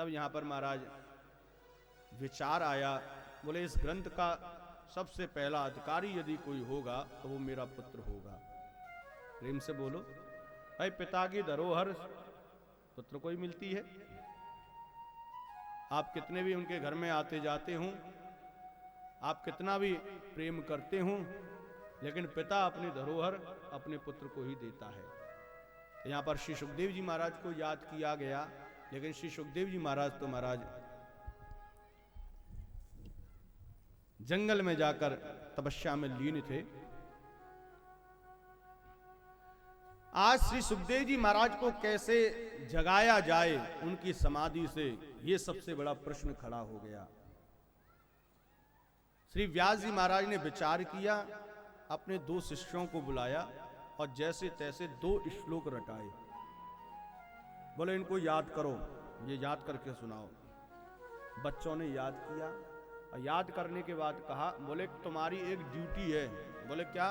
तब यहां पर महाराज विचार आया, बोले इस ग्रंथ का सबसे पहला अधिकारी यदि कोई होगा तो वो मेरा पुत्र होगा। प्रेम से बोलो भाई, पिता की धरोहर पुत्र को ही मिलती है। आप कितने भी उनके घर में आते जाते हों, आप कितना भी प्रेम करते हों, लेकिन पिता अपनी धरोहर अपने पुत्र को ही देता है। यहां पर श्री सुखदेव जी महाराज को याद किया गया, लेकिन श्री सुखदेव जी महाराज तो महाराज जंगल में जाकर तपस्या में लीन थे। आज श्री सुखदेव जी महाराज को कैसे जगाया जाए उनकी समाधि से, यह सबसे बड़ा प्रश्न खड़ा हो गया। श्री व्यास जी महाराज ने विचार किया, अपने 2 शिष्यों को बुलाया और जैसे तैसे 2 श्लोक रटाए। बोले इनको याद करो, ये याद करके सुनाओ। बच्चों ने याद किया और याद करने के बाद कहा, बोले तुम्हारी एक ड्यूटी है। बोले क्या?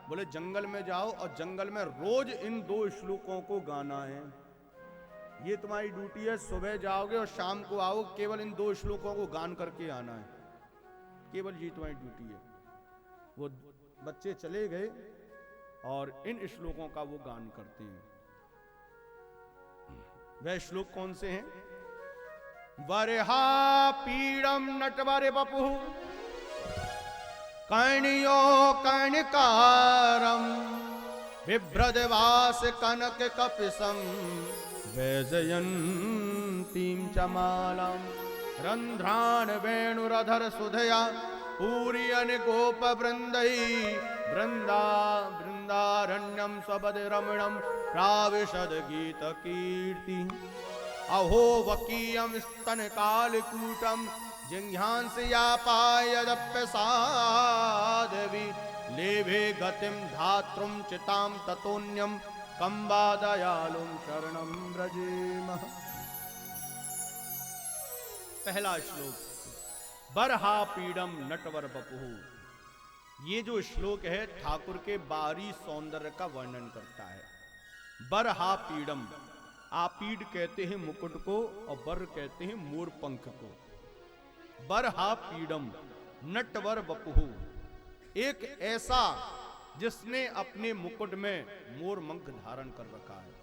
बोले जंगल में जाओ और जंगल में रोज इन 2 श्लोकों को गाना है। ये तुम्हारी ड्यूटी है। सुबह जाओगे और शाम को आओ, केवल इन 2 श्लोकों को गान करके आना है। केवल ये तुम्हारी ड्यूटी है। वो बच्चे चले गए और इन श्लोकों का वो गान करते हैं। वह श्लोक कौन से हैं? वरहा पीड़म नटवर बपु कर्णियो कर्णकारम बिभ्रदवास कनक कपिसम वैजयंतीम चमालम रंध्रान वेणुरधर सुधया पूरियन गोप वृंदई वृंदा वृंदारण्यम सबद रमणम प्राविशद गीत कीर्ति अहो वकीयम स्तन कालकूटम जिघ्यांस यापायदप्य साधवी लेभे गतिम धातृम चिताम ततोन्यम कंबा दयालुम शरणम व्रजेम। पहला श्लोक, बरहा पीड़म नटवर बपुहु। ये जो श्लोक है ठाकुर के बाहरी सौंदर्य का वर्णन करता है। बरहा पीड़म, आपीड कहते हैं मुकुट को और बर कहते हैं मोर पंख को। बरहा पीड़म नटवर बपुहु, एक ऐसा जिसने अपने मुकुट में मोर पंख धारण कर रखा है।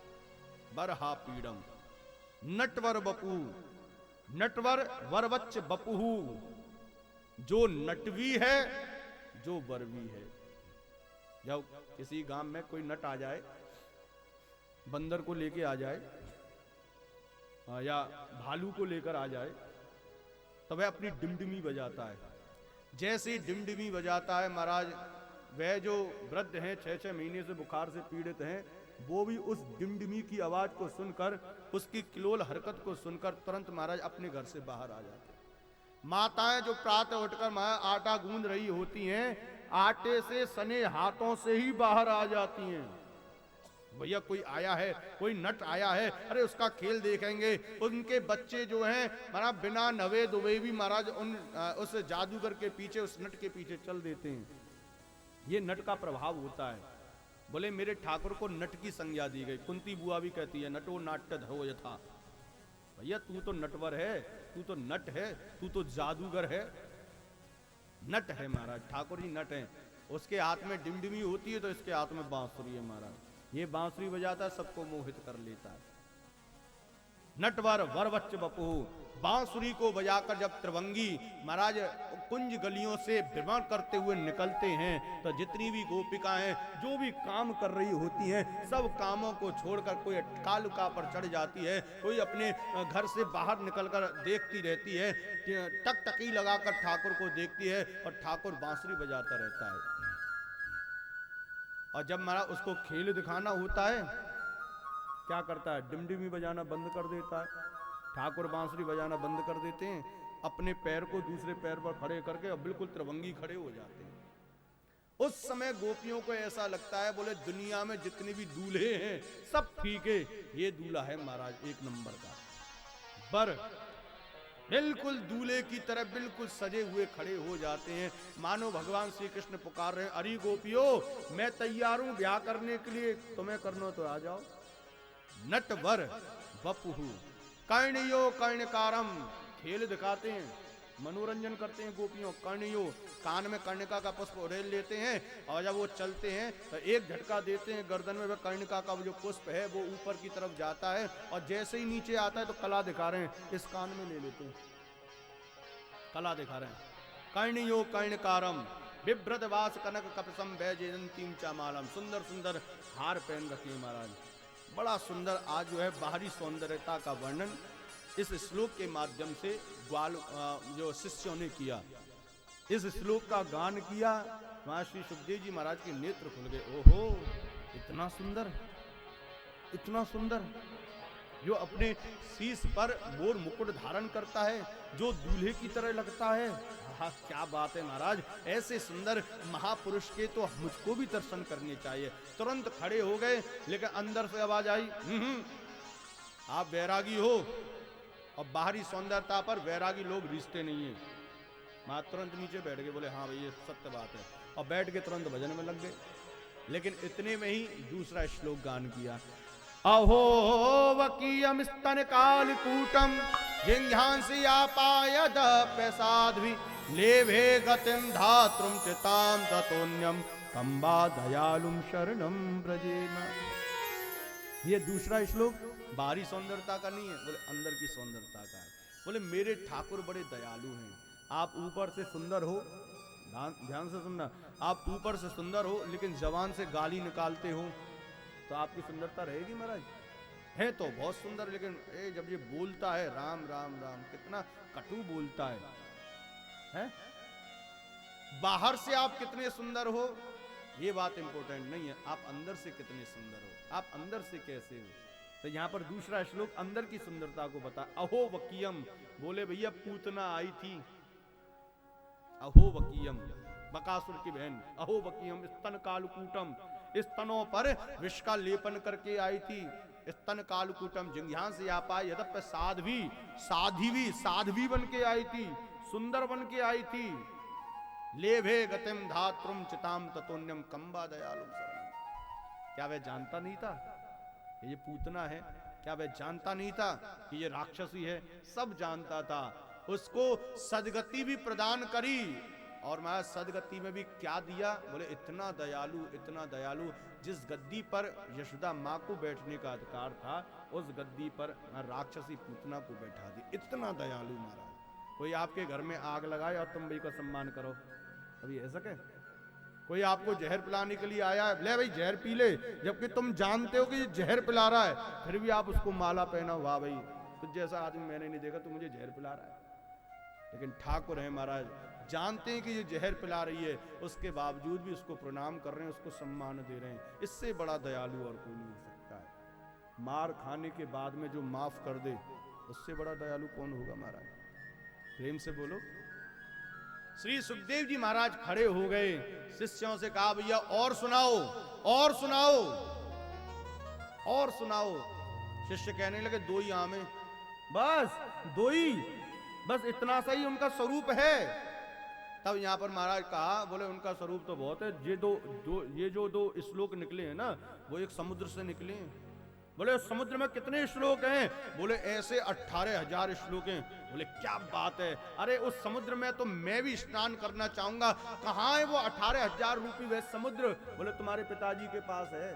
बरहा पीड़म नटवर बपु, नटवर वरवच्च बपुहु, जो नटवी है जो वरवी है। जब किसी गांव में कोई नट आ जाए, बंदर को लेके आ जाए या भालू को लेकर आ जाए, तो वह अपनी डिमडिमी बजाता है। जैसे ही डिमडिमी बजाता है महाराज, वह जो वृद्ध हैं 6-6 महीने से बुखार से पीड़ित हैं, वो भी उस डिमडिमी की आवाज को सुनकर, उसकी किलोल हरकत को सुनकर तुरंत महाराज अपने घर से बाहर आ जाते हैं। माताएं जो प्रातः उठकर महाराज आटा गूंद रही होती हैं, आटे से सने हाथों से ही बाहर आ जाती हैं। भैया कोई आया है, कोई नट आया है, अरे उसका खेल देखेंगे। उनके बच्चे जो हैं महाराज बिना नवे दुबे भी महाराज उस जादूगर के पीछे, उस नट के पीछे चल देते हैं। ये नट का प्रभाव होता है। बोले मेरे ठाकुर को नट की संज्ञा दी गई। कुंती बुआ भी कहती है नटो नाट्य धरो यथा। भैया तू तो नटवर है, तू तो नट है, तू तो जादूगर है। नट है महाराज, ठाकुर जी नट है। उसके हाथ में डिमडिमी होती है तो इसके हाथ में बांसुरी है महाराज। ये बांसुरी बजाता है, सबको मोहित कर लेता है। नटवर वरवच्च बपु, बांसुरी को बजाकर जब त्रिभंगी महाराज कुंज गलियों से भ्रमण करते हुए निकलते हैं, तो जितनी भी गोपिकाएं हैं जो भी काम कर रही होती हैं, सब कामों को छोड़कर कोई कालुका पर चढ़ जाती है, कोई अपने घर से बाहर निकलकर देखती रहती है, टकटकी लगाकर ठाकुर को देखती है और ठाकुर बांसुरी बजाता रहता है। और जब महाराज उसको खेल दिखाना होता है, क्या करता है? डिमडिमी बजाना बंद कर देता है। ठाकुर बांसुरी बजाना बंद कर देते हैं, अपने पैर को दूसरे पैर पर खड़े करके और बिल्कुल त्रिभंगी खड़े हो जाते हैं। उस समय गोपियों को ऐसा लगता है, बोले दुनिया में जितने भी दूल्हे हैं सब फीके, ये दूल्हा है महाराज एक नंबर का। पर बिल्कुल दूल्हे की तरह बिल्कुल सजे हुए खड़े हो जाते हैं, मानो भगवान श्री कृष्ण पुकार रहे हैं, अरे गोपियों मैं तैयार हूं ब्याह करने के लिए, तुम्हें करना तो आ जाओ। नटवर बपुहु, कर्णयो कर्णकारम, खेल दिखाते हैं, मनोरंजन करते हैं गोपियों। कर्णयो, कान में कर्णिका का पुष्प उड़ेल लेते हैं और जब वो चलते हैं तो एक झटका देते हैं गर्दन में, वह कर्णिका का जो पुष्प है वो ऊपर की तरफ जाता है और जैसे ही नीचे आता है तो कला दिखा रहे हैं, इस कान में ले लेते हैं, कला दिखा रहे हैं। कर्णयो कर्णकारम बिभ्रत वास कनक कपसम वैजयंतीम चामालम, सुंदर सुंदर हार पहन रखिए महाराज। बड़ा सुंदर आज जो है बाहरी सौंदर्यता का वर्णन इस श्लोक के माध्यम से ग्वाल जो शिष्यों ने किया। इस श्लोक का गान किया, वहां श्री सुखदेव जी महाराज के नेत्र खुल गए। ओहो, इतना सुंदर, इतना सुंदर, जो अपने शीश पर मोर मुकुट धारण करता है, जो दूल्हे की तरह लगता है। हाँ, क्या बात है महाराज, ऐसे सुंदर महापुरुष के तो मुझको भी दर्शन करने चाहिए। तुरंत खड़े हो गए, लेकिन अंदर से आवाज आई, आप वैरागी हो और बाहरी सौंदर्यता पर वैरागी लोग रिश्ते नहीं है। मां तुरंत नीचे बैठ गए, बोले हाँ भाई ये सत्य बात है, और बैठ के तुरंत भजन में लग गए। लेकिन इतने में ही दूसरा श्लोक गान किया। अहो वकीयम स्तन कालकूटम जिंघांसी आपायद प्रसाद्भि लेभे गतिम धातृम चिताम ततोन्यम कंबा दयालुम शरणम ब्रजेम। ये दूसरा श्लोक बाहरी सौंदर्यता का नहीं है, बोले अंदर की सौंदर्यता का है। बोले मेरे ठाकुर बड़े दयालु हैं, आप ऊपर से सुंदर हो, ध्यान से सुनना, आप ऊपर से सुंदर हो लेकिन जबान से गाली निकालते हो तो आपकी सुंदरता रहेगी महाराज? है तो बहुत सुंदर, लेकिन जब ये बोलता है राम राम राम, कितना कटु बोलता है? बाहर से आप कितने सुंदर हो ये बात इंपॉर्टेंट नहीं है, आप अंदर से कितने सुंदर हो, आप अंदर से कैसे हो। तो यहाँ पर दूसरा श्लोक अंदर की सुंदरता को बता। अहो वकीयम, बोले भैया पूतना आई थी, अहो वकीयम, बकासुर की बहन, अहो वकीयम स्तन कालकूटम, स्तनों पर विष का लेपन करके आई थी। स्तन कालकूटम जिंघां से आपा यद्यप साध्वी, साध्वी बन के आई थी, सुंदर बन के आई थी। लेभे गतिम धातृम चिताम ततोन्यम कंबा दयालुम शरणम। क्या वह जानता नहीं था ये पूतना है? क्या वह जानता नहीं था कि ये राक्षसी है? सब जानता था। उसको सदगति भी प्रदान करी, और मैं सदगति में भी क्या दिया? बोले इतना दयालु, इतना दयालु, जिस गद्दी पर यशोदा माँ को बैठने का अधिकार था उस गद्दी पर राक्षसी पूतना को बैठा दी। इतना दयालु महाराज। कोई आपके घर में आग लगाए और तुम भाई का सम्मान करो, अभी ऐसा क्या? कोई आपको जहर पिलाने के लिए आया है, ले भाई जहर पी ले, जबकि तुम जानते हो कि ये जहर पिला रहा है, फिर भी आप उसको माला पहना, वाह भाई तो जैसा आदमी मैंने नहीं देखा, तो मुझे जहर पिला रहा है। लेकिन ठाकुर है महाराज, जानते हैं कि ये जहर पिला रही है, उसके बावजूद भी उसको प्रणाम कर रहे हैं, उसको सम्मान दे रहे हैं। इससे बड़ा दयालु और कोई नहीं हो सकता है। मार खाने के बाद में जो माफ कर दे, उससे बड़ा दयालु कौन होगा महाराज? प्रेम से बोलो। श्री सुखदेव जी महाराज खड़े हो गए, शिष्यों से कहा भैया और सुनाओ, और सुनाओ, और सुनाओ। शिष्य कहने लगे दो ही आम है, बस दो ही, बस इतना सा ही उनका स्वरूप है। तब यहां पर महाराज कहा, बोले उनका स्वरूप तो बहुत है, ये जो दो श्लोक निकले हैं ना, वो एक समुद्र से निकले हैं। बोले समुद्र में कितने श्लोक हैं? बोले ऐसे 18,000 श्लोक हैं। बोले क्या बात है, अरे उस समुद्र में तो मैं भी स्नान करना चाहूंगा। कहाँ है वो 18,000 रूपी वह समुद्र? बोले तुम्हारे पिताजी के पास है।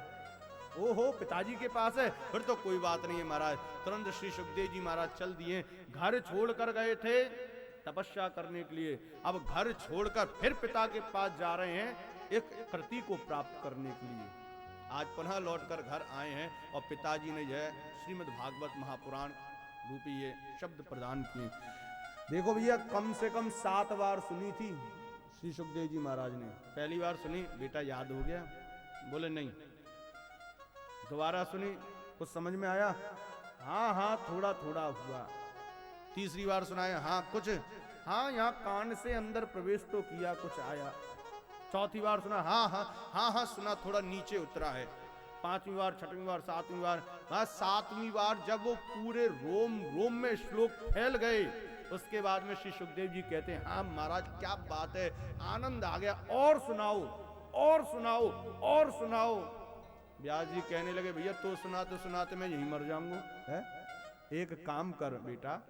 ओहो, पिताजी के पास है, फिर तो कोई बात नहीं है महाराज। तुरंत श्री सुखदेव जी महाराज चल दिए। घर छोड़कर गए थे तपस्या करने के लिए, अब घर छोड़कर फिर पिता के पास जा रहे हैं एक कृति को प्राप्त करने के लिए। आज पुनः लौटकर घर आए हैं और पिताजी ने यह श्रीमद् भागवत महापुराण रूपी ये शब्द प्रदान किए। देखो भैया, कम से कम 7 बार सुनी थी श्री सुखदेव जी महाराज ने। पहली बार सुनी, बेटा याद हो गया? बोले नहीं। दोबारा सुनी, कुछ समझ में आया? हाँ हाँ थोड़ा थोड़ा हुआ। तीसरी बार सुनाया, हाँ कुछ, हाँ यहाँ कान से अंदर प्रवेश तो किया, कुछ आया। चौथी बार सुना, हाँ हाँ हाँ हाँ सुना, थोड़ा नीचे उतरा है। 5वीं बार, 6वीं बार, 7वीं बार, हाँ 7वीं बार जब वो पूरे रोम रोम में श्लोक फैल गए, उसके बाद में श्री सुखदेव जी कहते हैं, हाँ महाराज क्या बात है, आनंद आ गया, और सुनाओ, और सुनाओ, और सुनाओ। व्यास जी कहने लगे, भैया तो सुनाते सुनाते मैं यहीं मर जाऊंगा, है एक काम कर बेटा,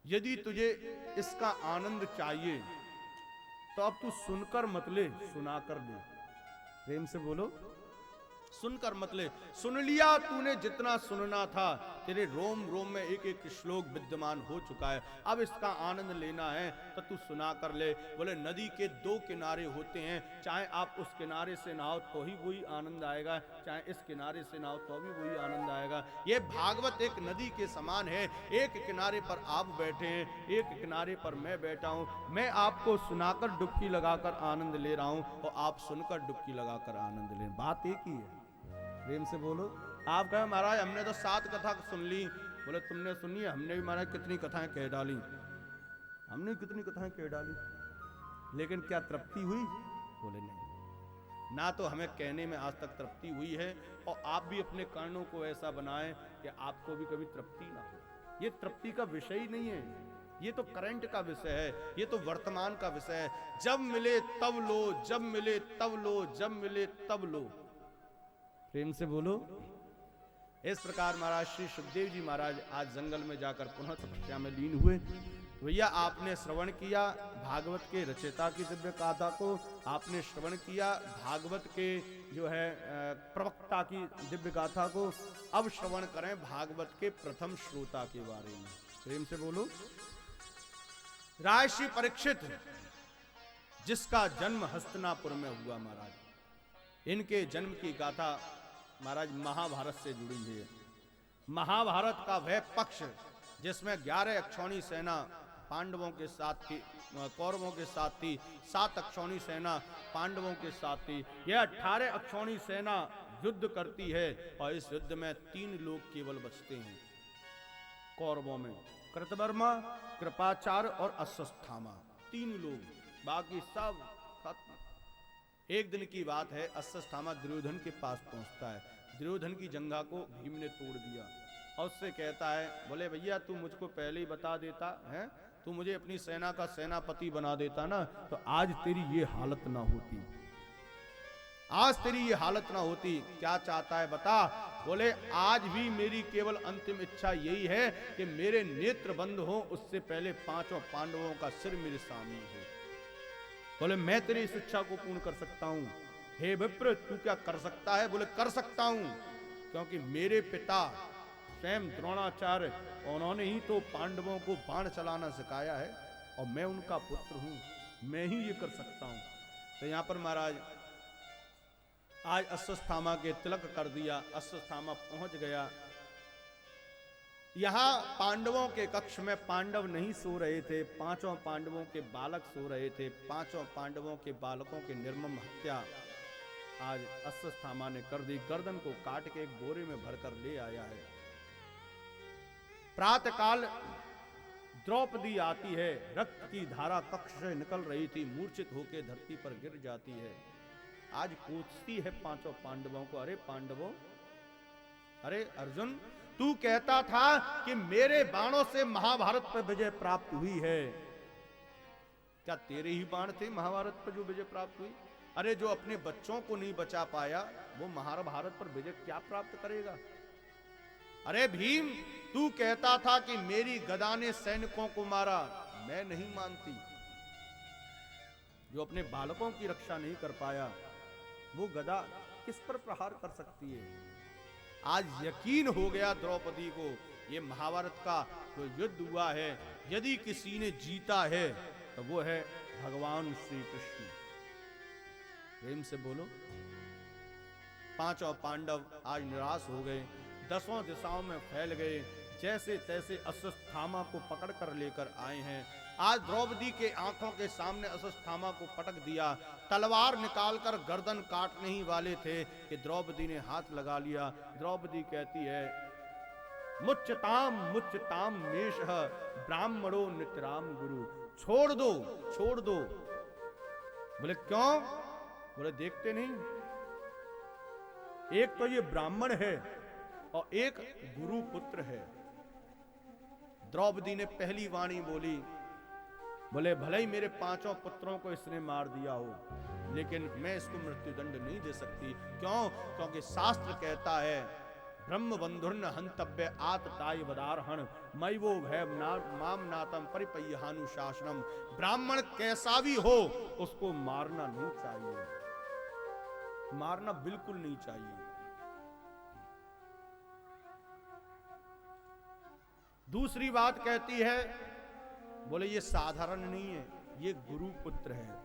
यदि तुझे इसका आनंद चाहिए तो अब तू सुनकर मत ले, सुनाकर ले। प्रेम से बोलो, सुनकर मत ले। सुन लिया तूने जितना सुनना था, तेरे रोम रोम में एक एक श्लोक विद्यमान हो चुका है। अब इसका आनंद लेना है तो तू सुना कर ले। बोले नदी के दो किनारे होते हैं, चाहे आप उस किनारे से नहाओ तो ही वही आनंद आएगा, चाहे इस किनारे से नहाओ तो भी वही आनंद आएगा। ये भागवत एक नदी के समान है। एक किनारे पर आप बैठे हैं, एक किनारे पर मैं बैठा हूं। मैं आपको सुनाकर डुबकी लगाकर आनंद ले रहा हूं और आप सुनकर डुबकी लगाकर आनंद ले। बात एक ही है। प्रेम से बोलो। आप कहें महाराज हमने तो 7 कथा सुन ली। बोले तुमने सुनी है, हमने भी महाराज कितनी कथाएं कह डाली, हमने कितनी कथाएं कह डाली, लेकिन क्या तृप्ति हुई? बोले नहीं, ना तो हमें कहने में आज तक तृप्ति हुई है, और आप भी अपने कर्णों को ऐसा बनाएं कि आपको भी कभी तृप्ति ना हो। ये तृप्ति का विषय ही नहीं है, ये तो करंट का विषय है, ये तो वर्तमान का विषय है। जब मिले तब लो, जब मिले तब लो, जब मिले तब लो। प्रेम से बोलो। इस प्रकार महाराज श्री सुखदेव जी महाराज आज जंगल में जाकर पुनः तपस्या में लीन हुए। भैया आपने श्रवण किया भागवत के रचयिता की दिव्य गाथा को, आपने श्रवण किया भागवत के जो है प्रवक्ता की दिव्य गाथा को। अब श्रवण करें भागवत के प्रथम श्रोता के बारे में। प्रेम से बोलो। राजर्षि परीक्षित, जिसका जन्म हस्तिनापुर में हुआ महाराज, इनके जन्म की गाथा महाराज महाभारत से जुड़ी है। महाभारत का वह पक्ष जिसमें 11 अक्षौणी सेना पांडवों के साथ थी, कौरवों के साथ थी, 7 अक्षौणी सेना पांडवों के साथ थी। यह 18 अक्षौणी सेना युद्ध करती है, और इस युद्ध में 3 लोग केवल बचते हैं कौरवों में, कृतवर्मा, कृपाचार्य और अश्वत्थामा। 3 लोग, बाकी सब खत्म। एक दिन की बात है, अश्वत्थामा दुर्योधन के पास पहुंचता है। दुर्योधन की जंघा को भीम ने तोड़ दिया और उससे कहता है, बोले भैया तू मुझको पहले ही बता देता है, तू मुझे अपनी सेना का सेनापति बना देता ना, तो आज तेरी ये हालत ना होती, आज तेरी ये हालत ना होती। क्या चाहता है बता? बोले आज भी मेरी केवल अंतिम इच्छा यही है कि मेरे नेत्र बंद हो, उससे पहले 5 पांडवों का सिर मेरे सामने हो। बोले मैं तेरी इस इच्छा को पूर्ण कर सकता हूं। हे विप्र तू क्या कर सकता है? बोले कर सकता हूं, क्योंकि मेरे पिता स्वयं द्रोणाचार्य, उन्होंने ही तो पांडवों को बाण चलाना सिखाया है, और मैं उनका पुत्र हूं, मैं ही ये कर सकता हूं। तो यहां पर महाराज आज अश्वत्थामा के तिलक कर दिया। अश्वत्थामा पहुंच गया। यहां पांडवों के कक्ष में पांडव नहीं सो रहे थे, 5 पांडवों के बालक सो रहे थे। 5 पांडवों के बालकों की निर्मम हत्या आज अश्वत्थामा ने कर दी। गर्दन को काट के एक बोरे में भरकर ले आया है। प्रातःकाल द्रौपदी आती है, रक्त की धारा कक्ष से निकल रही थी, मूर्छित होकर धरती पर गिर जाती है। आज पूछती है 5 पांडवों को, अरे पांडवों, अरे अर्जुन, तू कहता था कि मेरे बाणों से महाभारत पर विजय प्राप्त हुई है, क्या तेरे ही बाण थे महाभारत पर जो विजय प्राप्त हुई? अरे जो अपने बच्चों को नहीं बचा पाया, वो महाभारत पर विजय क्या प्राप्त करेगा? अरे भीम, तू कहता था कि मेरी गदा ने सैनिकों को मारा, मैं नहीं मानती। जो अपने बालकों की रक्षा नहीं कर पाया, वो गदा किस पर प्रहार कर सकती है? आज यकीन हो गया द्रौपदी को, ये महाभारत का जो युद्ध हुआ है, यदि किसी ने जीता है तो वो है भगवान श्री कृष्ण। प्रेम से बोलो। 5 पांडव आज निराश हो गए, 10 दिशाओं में फैल गए, जैसे तैसे अश्वत्थामा को पकड़ कर लेकर आए हैं। आज द्रौपदी के आंखों के सामने अश्वत्थामा को पटक दिया। तलवार निकालकर गर्दन काटने ही वाले थे कि द्रौपदी ने हाथ लगा लिया। द्रौपदी कहती है, मुच्यताम मुच्यताम मेषः ब्राह्मणो नितराम गुरु। छोड़ दो, छोड़ दो। बोले क्यों? बोले देखते नहीं, एक तो ये ब्राह्मण है और एक गुरु पुत्र है। द्रौपदी ने पहली वाणी बोली, बोले भले ही मेरे 5 पुत्रों को इसने मार दिया हो, लेकिन मैं इसको मृत्युदंड नहीं दे सकती। क्यों? क्योंकि शास्त्र कहता है ब्रह्म बंधुर्न हंतव्य आतताय वदारहण मई वो भय माम नातम परिपय्यानुशासनम। ब्राह्मण कैसा भी हो उसको मारना नहीं चाहिए, मारना बिल्कुल नहीं चाहिए। दूसरी बात कहती है, बोले ये साधारण नहीं है, ये गुरु पुत्र है।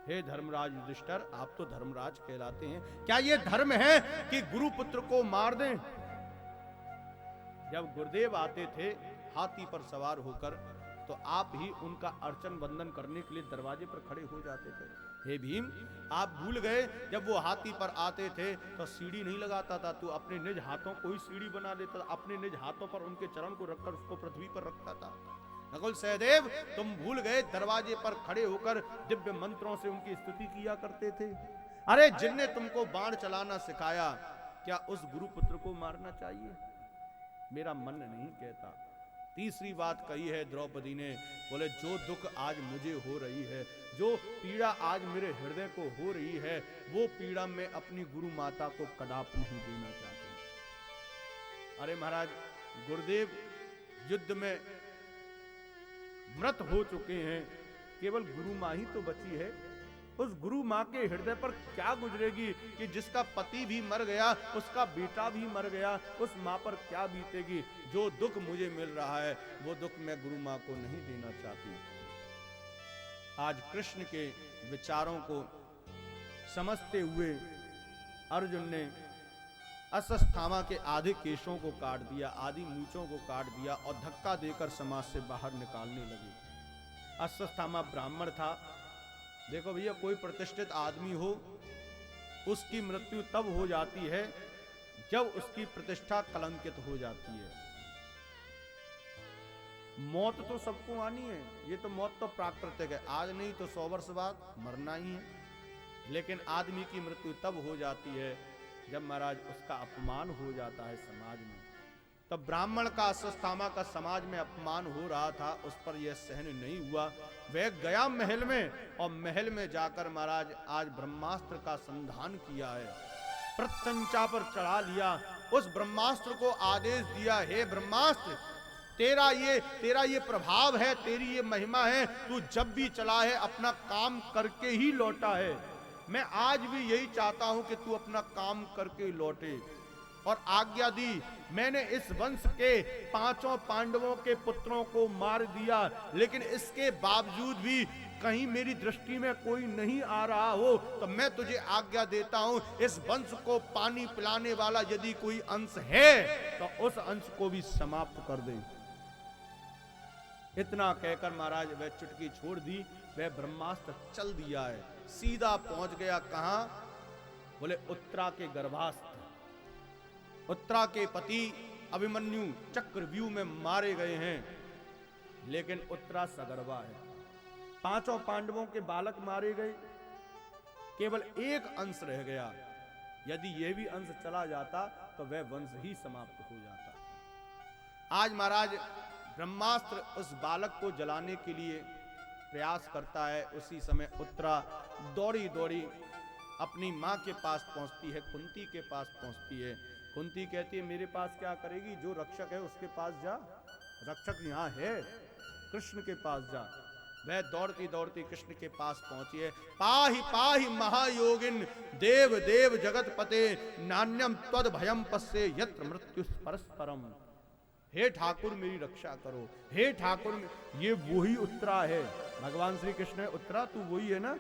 हे धर्मराज युधिष्ठिर, आप तो धर्मराज कहलाते हैं, क्या ये धर्म है कि गुरु पुत्र को मार दें? जब गुरुदेव आते थे हाथी पर सवार होकर, तो आप ही उनका अर्चन बंदन करने के लिए दरवाजे पर खड़े हो जाते थे। हे भीम, आप भूल गए जब वो हाथी पर आते थे तो सीढ़ी नहीं लगाता था, तू अपने निज हाथों को ही सीढ़ी बना देता था, अपने निज हाथों पर उनके चरण को रखकर उसको पृथ्वी पर रखता था। नकुल सहदेव, तुम भूल गए दरवाजे पर खड़े होकर दिव्य मंत्रों से उनकी स्तुति किया करते थे। अरे जिनने तुमको बाण चलाना सिखाया, क्या उस गुरुपुत्र को मारना चाहिए? मेरा मन नहीं कहता। तीसरी बात कही है द्रौपदी ने, बोले जो दुख आज मुझे हो रही है, जो पीड़ा आज मेरे हृदय को हो रही है, वो पीड़ा मैं अपनी गुरु माता को कदापि नहीं देना चाहती। अरे महाराज, गुरुदेव युद्ध में मृत हो चुके हैं, केवल गुरु मां ही तो बची है। उस गुरु मां के हृदय पर क्या गुजरेगी कि जिसका पति भी मर गया, उसका बेटा भी मर गया, उस मां पर क्या बीतेगी? जो दुख मुझे मिल रहा है वो दुख मैं गुरु मां को नहीं देना चाहती। आज कृष्ण के विचारों को समझते हुए अर्जुन ने अश्वत्थामा के आधे केशों को काट दिया, आधी मूंछों को काट दिया और धक्का देकर समाज से बाहर निकालने लगे। अश्वत्थामा ब्राह्मण था। देखो भैया, कोई प्रतिष्ठित आदमी हो, उसकी मृत्यु तब हो जाती है जब उसकी प्रतिष्ठा कलंकित हो जाती है। मौत तो सबको आनी है, ये तो मौत तो प्राकृतिक है, आज नहीं तो 100 वर्ष बाद मरना ही है। लेकिन आदमी की मृत्यु तब हो जाती है जब महाराज उसका अपमान हो जाता है समाज में। तब ब्राह्मण का, अश्वत्थामा का समाज में अपमान हो रहा था, उस पर यह सहन नहीं हुआ। वह गया महल में और महल में जाकर महाराज आज ब्रह्मास्त्र का संधान किया है, प्रत्यंचा पर चढ़ा लिया। उस ब्रह्मास्त्र को आदेश दिया, हे ब्रह्मास्त्र, तेरा ये प्रभाव है, तेरी ये महिमा है, तू जब भी चला है अपना काम करके ही लौटा है। मैं आज भी यही चाहता हूं कि तू अपना काम करके लौटे। और आज्ञा दी, मैंने इस वंश के 5 पांडवों के पुत्रों को मार दिया, लेकिन इसके बावजूद भी कहीं मेरी दृष्टि में कोई नहीं आ रहा हो, तो मैं तुझे आज्ञा देता हूं, इस वंश को पानी पिलाने वाला यदि कोई अंश है तो उस अंश को भी समाप्त कर दे। इतना कहकर महाराज वह चुटकी छोड़ दी, वह ब्रह्मास्त्र चल दिया है, सीधा पहुंच गया कहां? बोले उत्तरा के गर्भास्त्र। उत्तरा के पति अभिमन्यु चक्रव्यूह में मारे गए हैं, लेकिन उत्तरा सगर्भा है। 5 पांडवों के बालक मारे गए, केवल एक अंश रह गया। यदि यह भी अंश चला जाता तो वह वंश ही समाप्त हो जाता। आज महाराज ब्रह्मास्त्र उस बालक को जलाने के लिए प्रयास करता है। उसी समय उत्तरा दौड़ी दौड़ी अपनी मां के पास पहुंचती है, कुंती के पास पहुंचती है। कुंती कहती है, मेरे पास क्या करेगी? जो रक्षक है उसके पास जा, रक्षक यहाँ है, कृष्ण के पास जा। वह दौड़ती दौड़ती कृष्ण के पास पहुंची है। पाहि पाहि महायोगिन देव देव जगतपते, नान्यम त्वद भयम पश्ये यत्र मृत्यु परस्परम। हे ठाकुर मेरी रक्षा करो, हे ठाकुर। ये वही उत्तरा है, भगवान श्री कृष्ण है। उत्तरा तू वही है ना,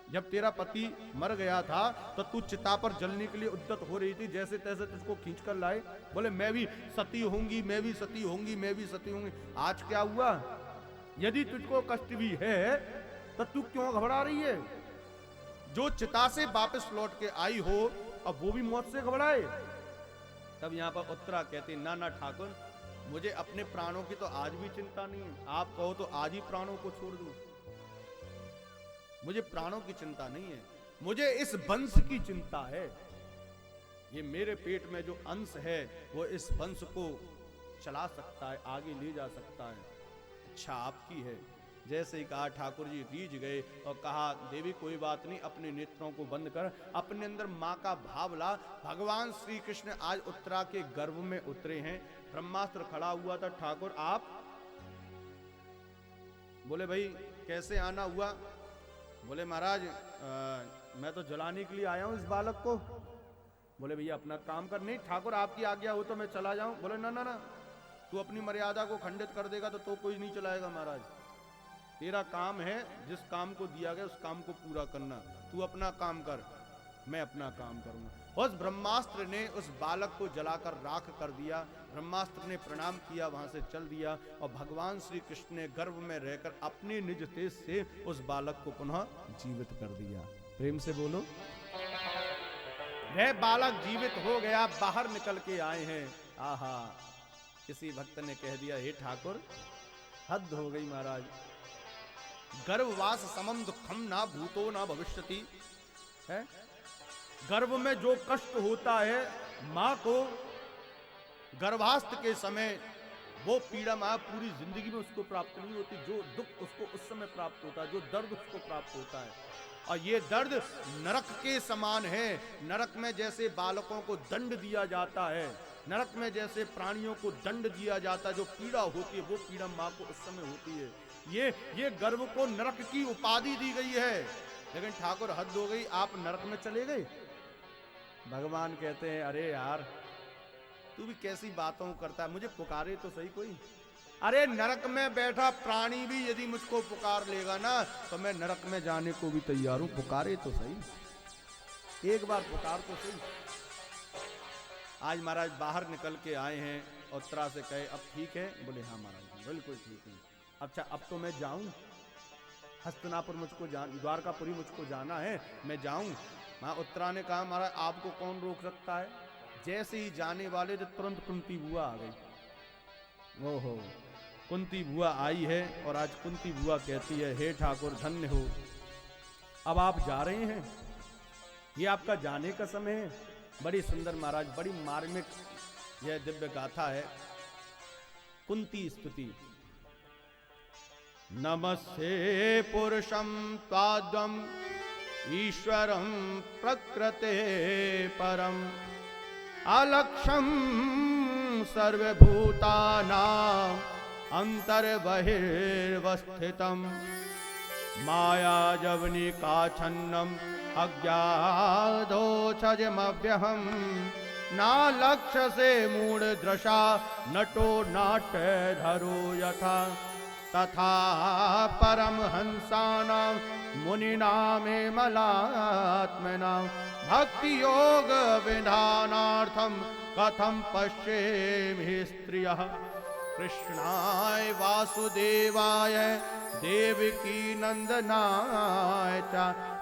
जब तेरा पति मर गया था तो तू चिता पर जलने के लिए उद्यत हो रही थी, जैसे तैसे तुझको खींच कर लाए, बोले मैं भी सती होंगी, मैं भी सती होंगी, मैं भी सती होंगी। आज क्या हुआ? यदि तुझको कष्ट भी है तो तू क्यों घबरा रही है? जो चिता से वापस लौट के आई हो, अब वो भी मौत से घबराए? तब यहां पर उत्तरा कहती, ना ना ठाकुर, मुझे अपने प्राणों की तो आज भी चिंता नहीं है। आप कहो तो आज ही प्राणों को छोड़ दूं, मुझे प्राणों की चिंता नहीं है, मुझे इस वंश की चिंता है। ये मेरे पेट में जो अंश है वो इस वंश को चला सकता है, आगे ले जा सकता है। इच्छा आपकी है, जैसे ही कहा ठाकुर जी रीझ गए और कहा देवी कोई बात नहीं, अपने नेत्रों को बंद कर, अपने अंदर माँ का भाव ला। भगवान श्री कृष्ण आज उत्तरा के गर्भ में उतरे हैं। ब्रह्मास्त्र खड़ा हुआ था। ठाकुर आप बोले भाई कैसे आना हुआ? बोले महाराज मैं तो जलाने के लिए आया हूं इस बालक को। बोले भैया अपना काम कर। नहीं ठाकुर आपकी आज्ञा हो तो मैं चला जाऊं। बोले ना ना ना, तू अपनी मर्यादा को खंडित कर देगा तो कोई नहीं चलाएगा महाराज। तेरा काम है, जिस काम को दिया गया उस काम को पूरा करना। तू अपना काम कर, मैं अपना काम करूंगा। उस ब्रह्मास्त्र ने उस बालक को जलाकर राख कर दिया। ब्रह्मास्त्र ने प्रणाम किया, वहां से चल दिया और भगवान श्री कृष्ण ने गर्भ में रहकर अपने निज तेज से उस बालक को पुनः जीवित कर दिया। प्रेम से बोलो। वह बालक जीवित हो गया, बाहर निकल के आए हैं। आहा, किसी भक्त ने कह दिया हे ठाकुर हद हो गई महाराज, गर्भवास समम दुखम ना भूतो ना भविष्यति है। गर्भ में जो कष्ट होता है मां को गर्भास्थ के समय, वो पीड़ा मां पूरी जिंदगी में उसको प्राप्त नहीं होती। जो दुख उसको उस समय प्राप्त होता है, जो दर्द उसको प्राप्त होता है, और ये दर्द नरक के समान है। नरक में जैसे बालकों को दंड दिया जाता है, नरक में जैसे प्राणियों को दंड दिया जाता है, जो पीड़ा होती है वो पीड़ा मां को उस समय होती है। ये गर्भ को नरक की उपाधि दी गई है। लेकिन ठाकुर हद हो गई, आप नरक में चले गए। भगवान कहते हैं अरे यार तू भी कैसी बातों करता है, मुझे पुकारे तो सही कोई। अरे नरक में बैठा प्राणी भी यदि मुझको पुकार लेगा ना तो मैं नरक में जाने को भी तैयार हूं। पुकारे तो सही, एक बार पुकार तो सही। आज महाराज बाहर निकल के आए हैं और उत्तरा से कहे अब ठीक है? बोले हाँ महाराज बिल्कुल ठीक है। अच्छा अब तो मैं जाऊं, हस्तिनापुर मुझको द्वारकापुरी मुझको जाना है, मैं जाऊं। मां उत्तरा ने कहा महाराज आपको कौन रोक सकता है। जैसे ही जाने वाले तो तुरंत कुंती बुआ आ गई। ओहो, कुंती बुआ आई है और आज कुंती बुआ कहती है हे ठाकुर धन्य हो, अब आप जा रहे हैं, ये आपका जाने का समय है। बड़ी सुंदर महाराज, बड़ी मार्मिक यह दिव्य गाथा है। कुंती स्तुति। नमस्ते पुरुषं त्वाद्वं ईश्वरं प्रकृते परम अलक्षं सर्वभूतानां अंतर्बहिर्वस्थितं मायाजवनिकाच्छन्नम् अज्ञातोऽक्षजमव्यहम् नालक्षसे मूढदृशा नटो नाट्यधरो यथा तथा परमहंसानां मुनीनामेमलात्मनां भक्तियोग विधानार्थं कथं पश्येमि स्त्रियः कृष्णाय वासुदेवाय देवकी नंदनाय च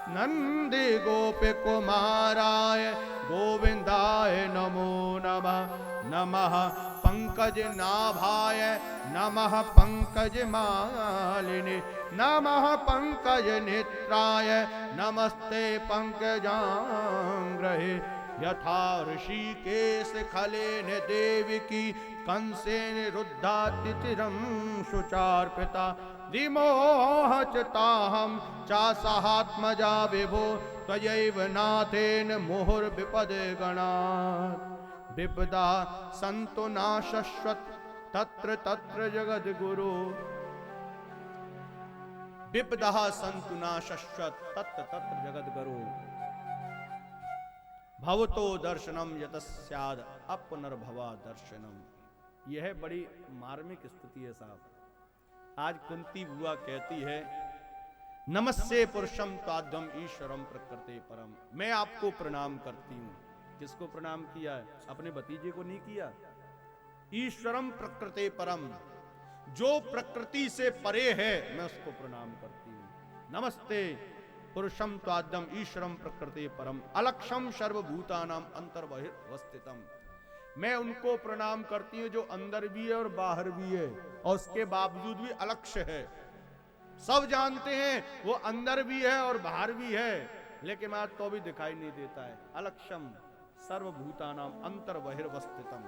नंदि गोपी कुमाराय गोविंदाय नमो नमः। नमः पंकज नाभाय नमः पंकज मालिनी नमः पंकज नेत्राय नमस्ते पंकजांग्रहे यथा ऋषिकेश खलेन देवकी कंसेन रुद्धातिथिरं शुचार्पिता विमोहचताहं चासहात्मजा विभो त्वयैव नाथेन मुहुर्विपदगणात् विपदा सन्तो न शश्वत तत्र तत्र जगद्गुरु विपदा सन्तु न शश्वत तत्र तत्र जगद्गुरु भवतो दर्शनम यतस्याद अपनर्भवा दर्शनम। यह बड़ी मार्मिक स्तुति है साहब। आज कुंती बुआ कहती है नमस्ते पुरुषम ताद्वम ईश्वरम प्रकृते परम। मैं आपको प्रणाम करती हूँ। किसको प्रणाम किया है? अपने भतीजे को नहीं किया। ईश्वरम प्रकृते परम, जो प्रकृति से परे है मैं उसको प्रणाम करती हूँ। नमस्ते पुरुषम त्वाद्यम ईश्वरम प्रकृते परम अलक्षम सर्वभूतानाम अंतर्बहिर्वस्थितम। मैं उनको प्रणाम करती हूँ जो अंदर भी है और बाहर भी है और उसके बावजूद भी अलक्ष्य है। सब जानते हैं वो अंदर भी है और बाहर भी है, लेकिन आज तो भी दिखाई नहीं देता है। अलक्षम सर्वभूतानाम अंतर्बहिर्वस्थितम।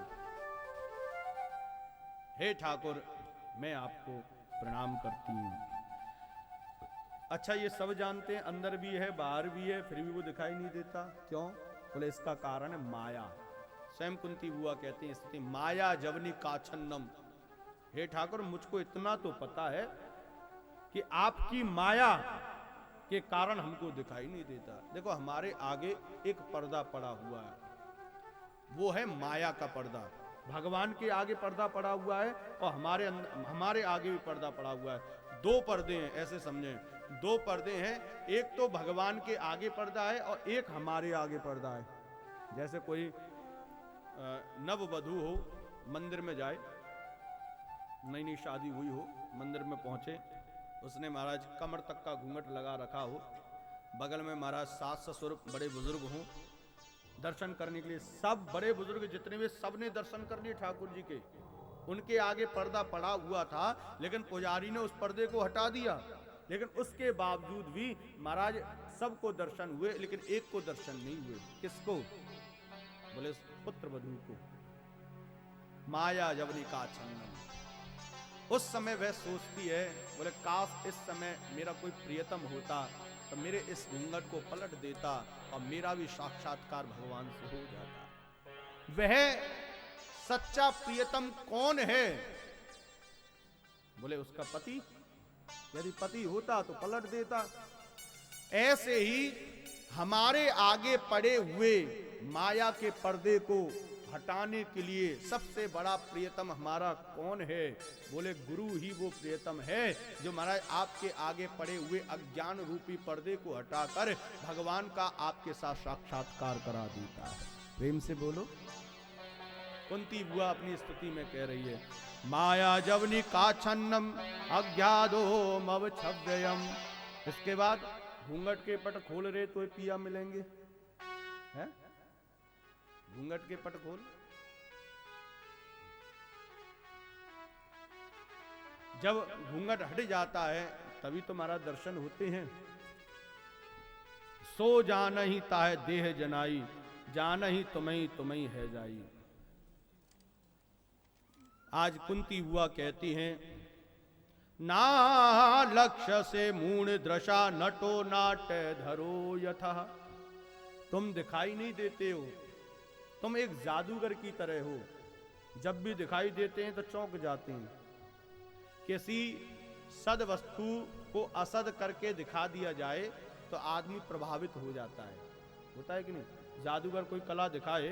हे ठाकुर मैं आपको प्रणाम करती हूँ। अच्छा ये सब जानते हैं अंदर भी है बाहर भी है, फिर भी वो दिखाई नहीं देता, क्यों? बोले इसका कारण है माया। स्वयं कुंती बुआ कहती है स्थिति माया जवनी काछन्नम। हे ठाकुर मुझको इतना तो पता है कि आपकी माया के कारण हमको दिखाई नहीं देता। देखो हमारे आगे एक पर्दा पड़ा हुआ है, वो है माया का पर्दा। भगवान के आगे पर्दा पड़ा हुआ है और हमारे आगे भी पर्दा पड़ा हुआ है। दो पर्दे हैं, ऐसे समझें, दो पर्दे हैं। एक तो भगवान के आगे पर्दा है और एक हमारे आगे पर्दा है। जैसे कोई नववधू हो, मंदिर में जाए, नई नई शादी हुई हो, मंदिर में पहुंचे, उसने महाराज कमर तक का घूंघट लगा रखा हो, बगल में महाराज सास ससुर बड़े बुजुर्ग हों, दर्शन करने के लिए सब बड़े बुजुर्ग जितने भी सब ने दर्शन कर लिए ठाकुर जी के। उनके आगे पर्दा पड़ा हुआ था, लेकिन पुजारी ने उस पर्दे को हटा दिया। लेकिन उसके बावजूद भी महाराज सबको दर्शन हुए, लेकिन एक को दर्शन नहीं हुए। किसको? बोले पुत्र वधू को। माया जवनी काछन्नम। उस समय वह सोचती है, बोले काश इस समय मेरा कोई प्रियतम होता तो मेरे इस घूंघट को पलट देता और मेरा भी साक्षात्कार भगवान से हो जाता। वह सच्चा प्रियतम कौन है? बोले उसका पति। यदि पति होता तो पलट देता। ऐसे ही हमारे आगे पड़े हुए माया के पर्दे को हटाने के लिए सबसे बड़ा प्रियतम हमारा कौन है? बोले गुरु ही वो प्रियतम है जो महाराज आपके आगे पड़े हुए अज्ञान रूपी पर्दे को हटाकर भगवान का आपके साथ साक्षात्कार करा देता है। प्रेम से बोलो। कुंती बुआ अपनी स्तुति में कह रही है माया जवनी काछन्नम अज्ञादो मव छव्ययम। इसके बाद घूंघट के पट खोल रहे तो पिया मिलेंगे, हैं? घूंघट के पट खोल। जब घूंघट हट जाता है तभी तो हमारा दर्शन होते हैं। सो जान ही ताहे देह जनाई, जान ही तुम्हें है जाई। आज कुंती बुआ कहती हैं ना लक्ष्य से मूण दृशा नटो नाट धरो यथा। तुम दिखाई नहीं देते हो, तुम एक जादूगर की तरह हो। जब भी दिखाई देते हैं तो चौंक जाते हैं। किसी सद वस्तु को असद करके दिखा दिया जाए तो आदमी प्रभावित हो जाता है, होता है कि नहीं? जादूगर कोई कला दिखाए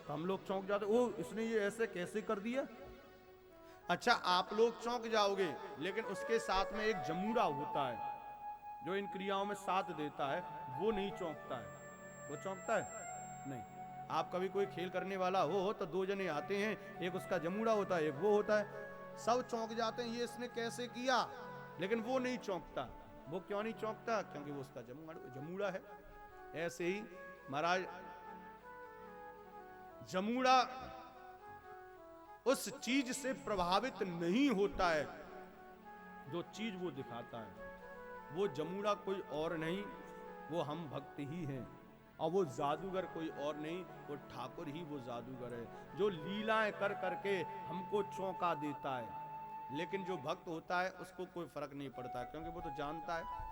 तो हम लोग चौंक जाते, ओ इसने ये ऐसे कैसे कर दिया। अच्छा आप लोग चौंक जाओगे, लेकिन उसके साथ में एक जमूरा होता है जो इन क्रियाओं में साथ देता है, वो नहीं चौंकता है। वो चौंकता है नहीं। आप कभी कोई खेल करने वाला हो तो दो जने आते हैं, एक उसका जमूड़ा होता है, एक वो होता है, सब चौंक जाते हैं ये इसने कैसे किया, लेकिन वो नहीं चौंकता। वो क्यों नहीं चौंकता? क्योंकि वो उसका जमूड़ा है। ऐसे ही महाराज जमूड़ा उस चीज से प्रभावित नहीं होता है जो चीज वो दिखाता है। वो जमूड़ा कोई और नहीं, वो हम भक्त ही हैं। और वो जादूगर कोई और नहीं, वो ठाकुर ही वो जादूगर है जो लीलाएं कर करके हमको चौंका देता है। लेकिन जो भक्त होता है उसको कोई फर्क नहीं पड़ता, क्योंकि वो तो जानता है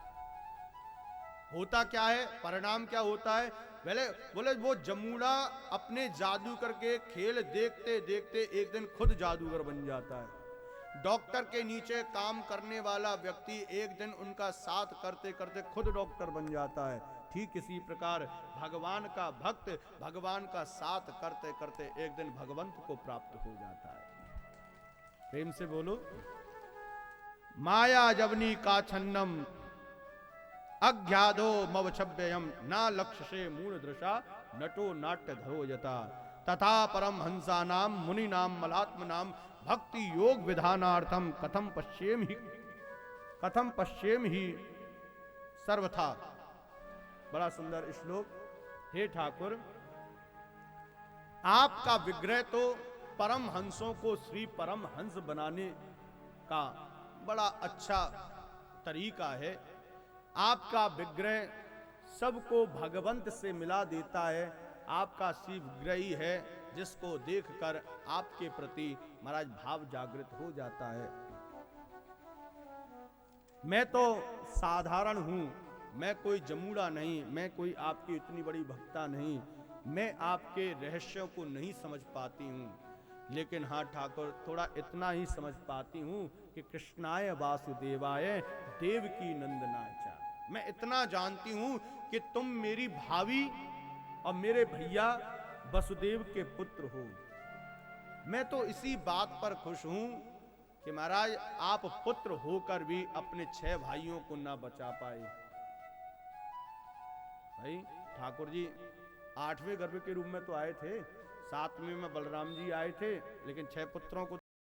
होता क्या है, परिणाम क्या होता है। बोले वो जमूड़ा अपने जादूगर के खेल देखते देखते एक दिन खुद जादूगर बन जाता है। डॉक्टर के नीचे काम करने वाला व्यक्ति एक दिन उनका साथ करते करते खुद डॉक्टर बन जाता है। ठीक इसी प्रकार भगवान का भक्त भगवान का साथ करते करते एक दिन भगवंत को प्राप्त हो जाता है। प्रेम से बोलो। माया जवनी काछन्नम अज्ञादो मवछव्ययम ना लक्ष्य से मूढ़ दृशा नटो नाट्य धरो यथा तथा परम हंसा नाम मुनि नाम मलात्म नाम भक्ति योग विधानार्थम कथम पश्येम ही सर्वथा। बड़ा सुंदर श्लोक। हे ठाकुर, आपका विग्रह तो परम हंसों को श्री परम हंस बनाने का बड़ा अच्छा तरीका है। आपका विग्रह सबको भगवंत से मिला देता है। आपका श्री विग्रह ही है जिसको देखकर आपके प्रति महाराज भाव जागृत हो जाता है। मैं तो साधारण हूं, मैं कोई जमूड़ा नहीं, मैं कोई आपकी इतनी बड़ी भक्ता नहीं, मैं आपके रहस्यों को नहीं समझ पाती हूं। लेकिन हाँ ठाकुर, थोड़ा इतना ही समझ पाती हूं कि कृष्णाय वासुदेवाय देवकी नंदनाय च। मैं इतना जानती हूं कि तुम मेरी भाभी और मेरे भैया वसुदेव के पुत्र हो। मैं तो इसी बात पर खुश हूं कि महाराज आप पुत्र होकर भी अपने 6 भाइयों को ना बचा पाए। भाई ठाकुर जी 8वें गर्भ के रूप में तो आए थे, 7वें में बलराम जी आए थे, लेकिन 6 पुत्रों को